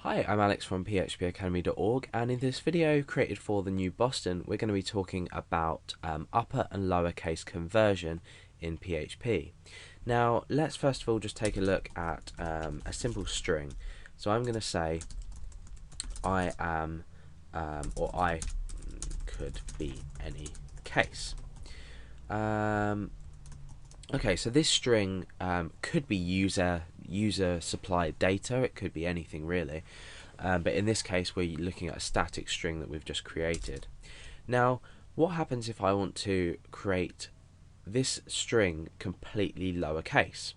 Hi, I'm Alex from phpacademy.org, and in this video created for the new Boston, we're going to be talking about upper and lowercase conversion in PHP. Now, let's first of all just take a look at a simple string. So I'm going to say I am, or I could be any case. Okay, so this string could be user supplied data. It could be anything really, but in this case we're looking at a static string that we've just created. Now, what happens if I want to create this string completely lowercase?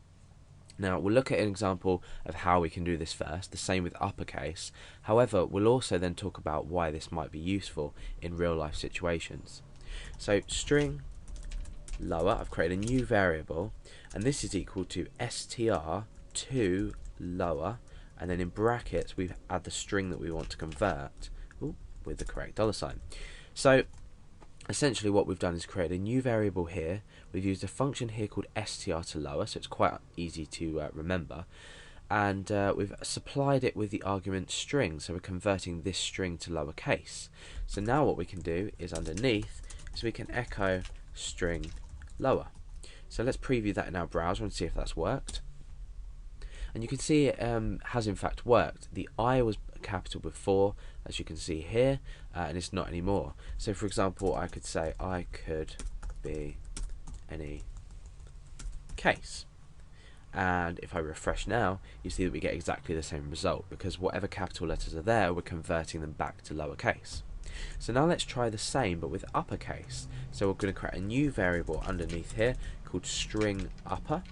Now, we'll look at an example of how we can do this first, the same with uppercase. However, we'll also then talk about why this might be useful in real life situations. So string lower, I've created a new variable, and this is equal to str2 lower, and then in brackets we add the string that we want to convert with the correct $sign. So essentially what we've done is create a new variable here. We've used a function here called str to lower, so it's quite easy to remember, and we've supplied it with the argument string, so we're converting this string to lowercase. So now what we can do is underneath is we can echo string lower. So let's preview that in our browser and see if that's worked. And you can see it has in fact worked. The I was capital before, as you can see here, and it's not anymore. So for example, I could say I could be any case. And if I refresh now, you see that we get exactly the same result, because whatever capital letters are there, we're converting them back to lowercase. So now let's try the same but with uppercase. So we're going to create a new variable underneath here called string upper,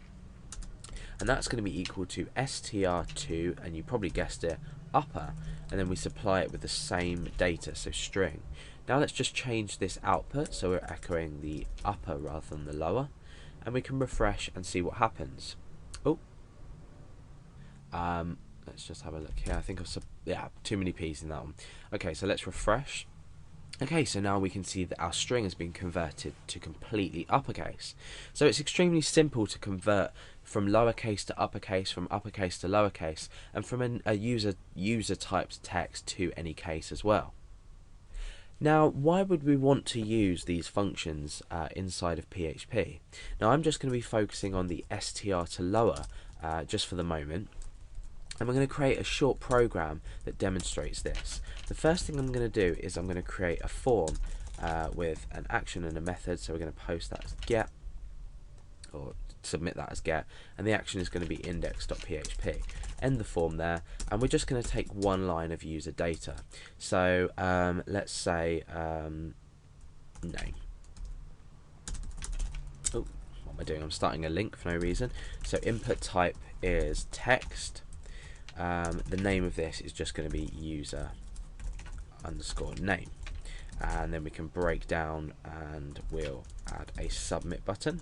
and that's going to be equal to str2, and you probably guessed it, upper, and then we supply it with the same data, so string. Now let's just change this output so we're echoing the upper rather than the lower, and we can refresh and see what happens. Let's just have a look here. I think I've too many P's in that one. Okay, so let's refresh. Okay, so now we can see that our string has been converted to completely uppercase. So it's extremely simple to convert from lowercase to uppercase, from uppercase to lowercase, and from a user typed text to any case as well. Now, why would we want to use these functions inside of PHP? Now, I'm just going to be focusing on the str to lower just for the moment. And we're going to create a short program that demonstrates this. The first thing I'm going to do is I'm going to create a form with an action and a method. So we're going to post that as get, or submit that as get, and the action is going to be index.php. End the form there, and we're just going to take one line of user data. So let's say name. Oh, what am I doing? I'm starting a link for no reason. So input type is text. The name of this is just going to be user underscore name, and then we can break down and we'll add a submit button.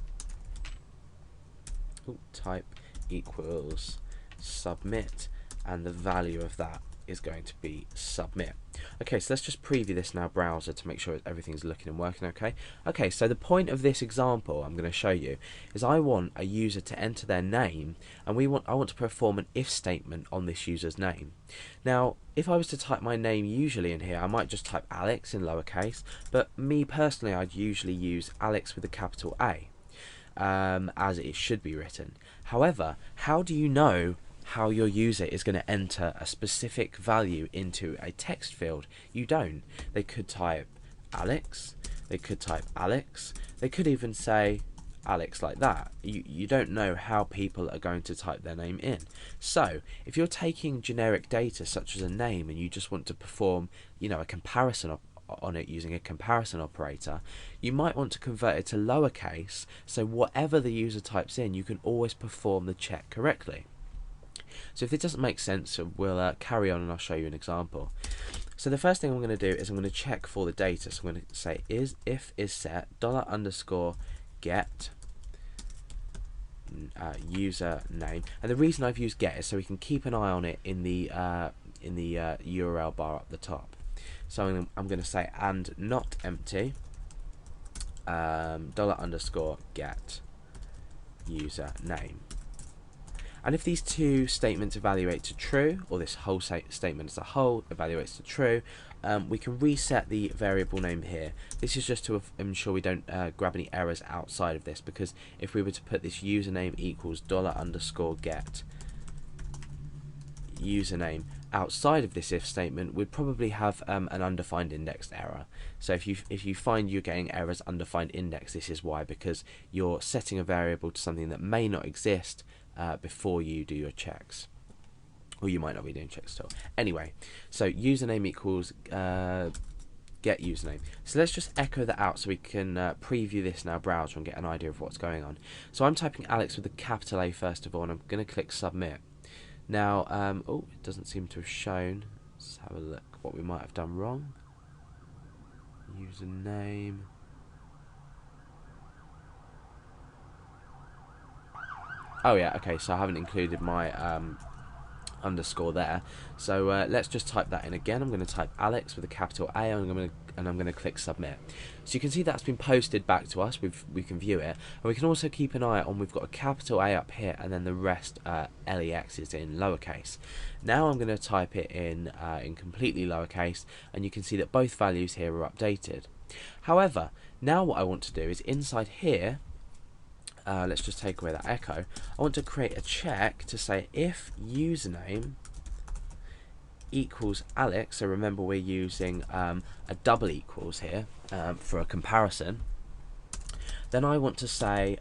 Type equals submit, and the value of that is going to be submit. Okay, so let's just preview this in our browser to make sure everything's looking and working okay. Okay, so the point of this example I'm going to show you is I want a user to enter their name, and I want to perform an if statement on this user's name. Now, if I was to type my name usually in here, I might just type Alex in lowercase, but me personally, I'd usually use Alex with a capital A, as it should be written. However, how do you know how your user is going to enter a specific value into a text field? You don't. They could type Alex, they could type Alex, they could even say Alex like that. You don't know how people are going to type their name in. So if you're taking generic data such as a name and you just want to perform, a comparison on it using a comparison operator, you might want to convert it to lowercase, so whatever the user types in, you can always perform the check correctly. So if it doesn't make sense, we'll carry on and I'll show you an example. So the first thing I'm going to do is I'm going to check for the data. So I'm going to say if is set $_ get user name, and the reason I've used get is so we can keep an eye on it in the URL bar up the top. So I'm going to say and not empty $_ get user name. And if these two statements evaluate to true, or this whole statement as a whole evaluates to true, we can reset the variable name here. This is just to ensure we don't grab any errors outside of this, because if we were to put this username equals $_get username outside of this if statement, we'd probably have an undefined indexed error. So if you find you're getting errors undefined index, this is why, because you're setting a variable to something that may not exist before you do your checks, or you might not be doing checks at all. Anyway, so username equals get username. So let's just echo that out so we can preview this in our browser and get an idea of what's going on. So I'm typing Alex with a capital A first of all, and I'm going to click submit. Now, oh, it doesn't seem to have shown. Let's have a look what we might have done wrong. Username. Oh yeah, okay, so I haven't included my underscore there. So let's just type that in again. I'm going to type Alex with a capital A, and I'm going to click submit. So you can see that's been posted back to us. We can view it, and we can also keep an eye on. We've got a capital A up here, and then the rest LEX is in lowercase. Now I'm going to type it in completely lowercase, and you can see that both values here are updated. However, now what I want to do is inside here. Let's just take away that echo. I want to create a check to say if username equals Alex, so remember we're using a double equals here for a comparison, then I want to say,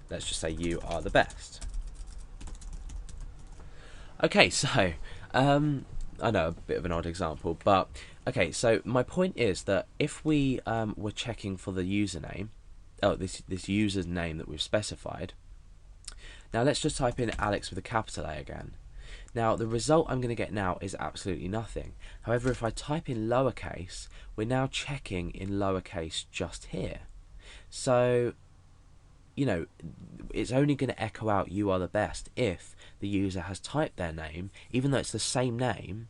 let's just say you are the best. Okay, so I know, a bit of an odd example, but okay, so my point is that if we were checking for the username, this user's name that we've specified. Now let's just type in Alex with a capital A again. Now the result I'm going to get now is absolutely nothing. However, if I type in lowercase, we're now checking in lowercase just here. So, you know, it's only going to echo out you are the best if the user has typed their name, even though it's the same name.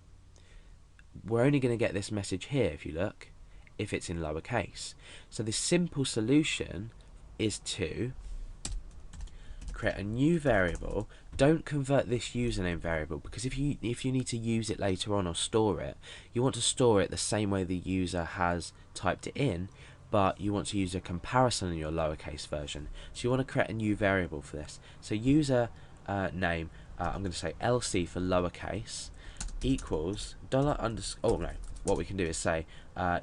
We're only going to get this message here, if you look, if it's in lowercase. So the simple solution is to create a new variable. Don't convert this username variable, because if you need to use it later on or store it, you want to store it the same way the user has typed it in, but you want to use a comparison in your lowercase version. So you want to create a new variable for this. So user name, I'm going to say LC for lowercase, equals what we can do is say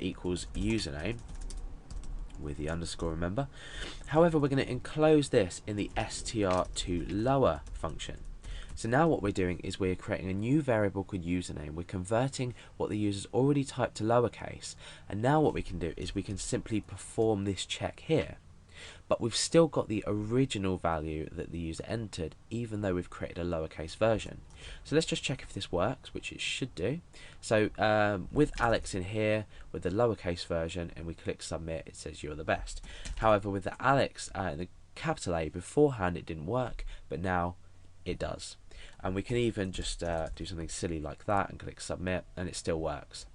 equals username with the underscore, remember. However, we're going to enclose this in the str2lower function. So now what we're doing is we're creating a new variable called username. We're converting what the user's already typed to lowercase, and now what we can do is we can simply perform this check here. But we've still got the original value that the user entered, even though we've created a lowercase version. So let's just check if this works, which it should do. So with Alex in here, with the lowercase version, and we click submit, it says you're the best. However, with the Alex the capital A beforehand, it didn't work, but now it does. And we can even just do something silly like that and click submit, and it still works.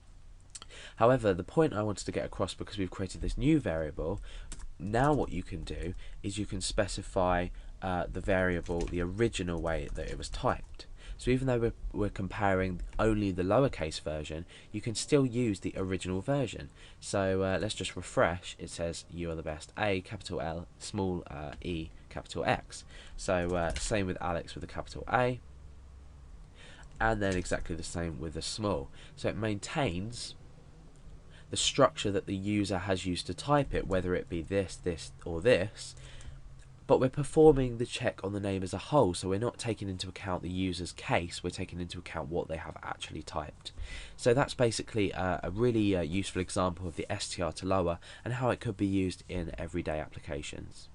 However, the point I wanted to get across, because we've created this new variable, now what you can do is you can specify the variable the original way that it was typed. So even though we're comparing only the lowercase version, you can still use the original version. So let's just refresh. It says you are the best. A, capital L, small e, capital X. So same with Alex with a capital A, and then exactly the same with the small. So it maintains the structure that the user has used to type it, whether it be this, this, or this, but we're performing the check on the name as a whole, so we're not taking into account the user's case, we're taking into account what they have actually typed. So that's basically a really useful example of the str to lower and how it could be used in everyday applications.